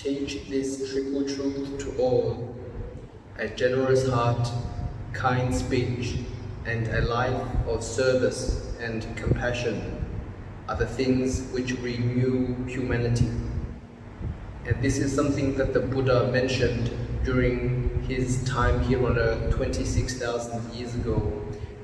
Teach this triple truth to all. A generous heart, kind speech, and a life of service and compassion are the things which renew humanity. And this is something that the Buddha mentioned during his time here on earth 26,000 years ago.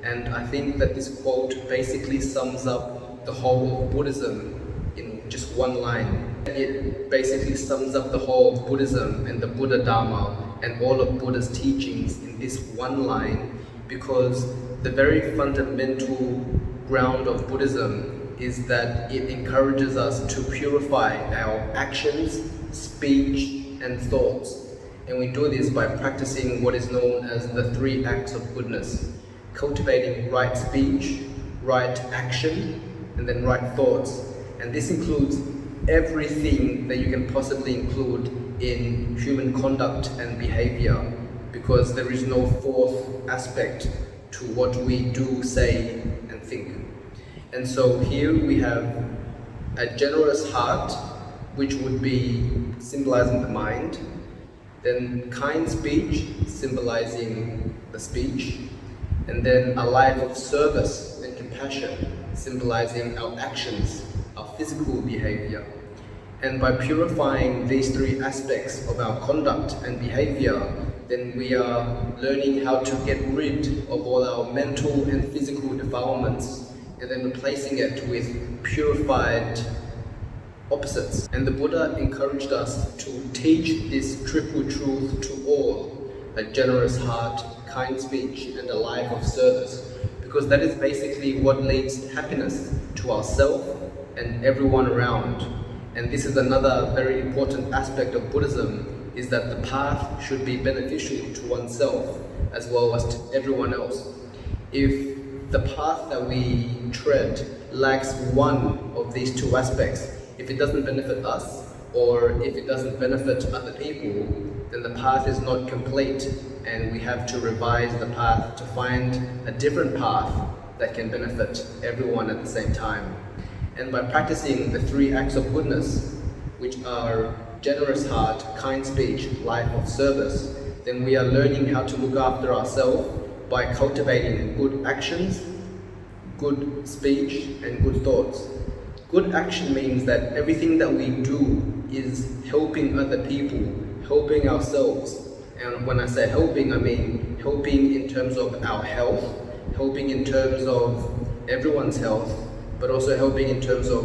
And I think that this quote basically sums up the whole of Buddhism in just one line. It basically sums up the whole of Buddhism and the Buddha Dharma and all of Buddha's teachings in this one line, because the very fundamental ground of Buddhism is that it encourages us to purify our actions, speech, and thoughts. And we do this by practicing what is known as the 3 acts of goodness, cultivating right speech, right action, and then right thoughts. And this includes everything that you can possibly include in human conduct and behavior, because there is no 4th aspect to what we do, say, and think. And so here we have a generous heart, which would be symbolizing the mind, then kind speech, symbolizing the speech, and then a life of service and compassion, symbolizing our actions, our physical behavior. And by purifying these 3 aspects of our conduct and behavior, then we are learning how to get rid of all our mental and physical defilements, and then replacing it with purified opposites. And the Buddha encouraged us to teach this triple truth to all: a generous heart, kind speech, and a life of service, because that is basically what leads to happiness to ourselves and everyone around. And this is another very important aspect of Buddhism, is that the path should be beneficial to oneself as well as to everyone else. If the path that we tread lacks one of these 2 aspects, if it doesn't benefit us or if it doesn't benefit other people, then the path is not complete, and we have to revise the path to find a different path that can benefit everyone at the same time. And by practicing the 3 acts of goodness, which are generous heart, kind speech, life of service, then we are learning how to look after ourselves by cultivating good actions, good speech, and good thoughts. Good action means that everything that we do is helping other people, helping ourselves. And when I say helping, I mean helping in terms of our health, helping in terms of everyone's health, but also helping in terms of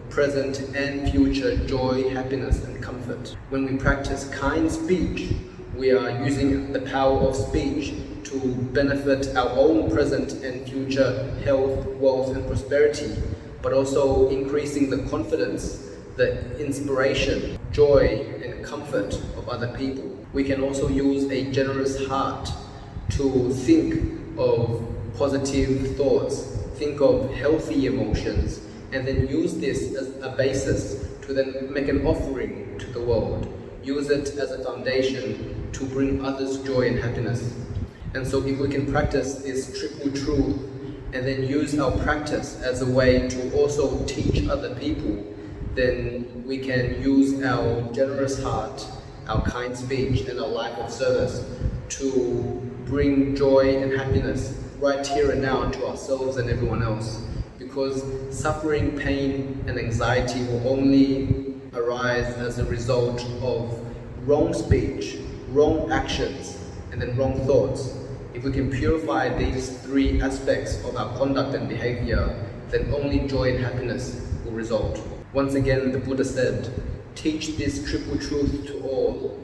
present and future joy, happiness, and comfort. When we practice kind speech, we are using the power of speech to benefit our own present and future health, wealth, and prosperity, but also increasing the confidence, the inspiration, joy, and comfort of other people. We can also use a generous heart to think of positive thoughts, think of healthy emotions, and then use this as a basis to then make an offering to the world. Use it as a foundation to bring others joy and happiness. And so if we can practice this triple truth and then use our practice as a way to also teach other people, then we can use our generous heart, our kind speech, and our life of service to bring joy and happiness right here and now to ourselves and everyone else. Because suffering, pain, and anxiety will only arise as a result of wrong speech, wrong actions, and then wrong thoughts. If we can purify these 3 aspects of our conduct and behavior, then only joy and happiness will result. Once again, the Buddha said, "Teach this triple truth to all: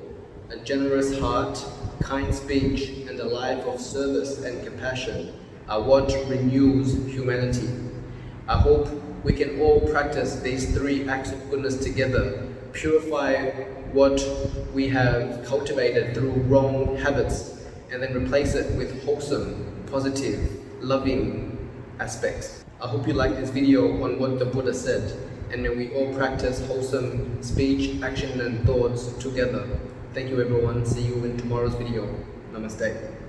a generous heart, kind speech, and a life of service and compassion are what renews humanity." I hope we can all practice these 3 acts of goodness together, purify what we have cultivated through wrong habits, and then replace it with wholesome, positive, loving aspects. I hope you liked this video on what the Buddha said, and may we all practice wholesome speech, action, and thoughts together. Thank you everyone. See you in tomorrow's video. Namaste.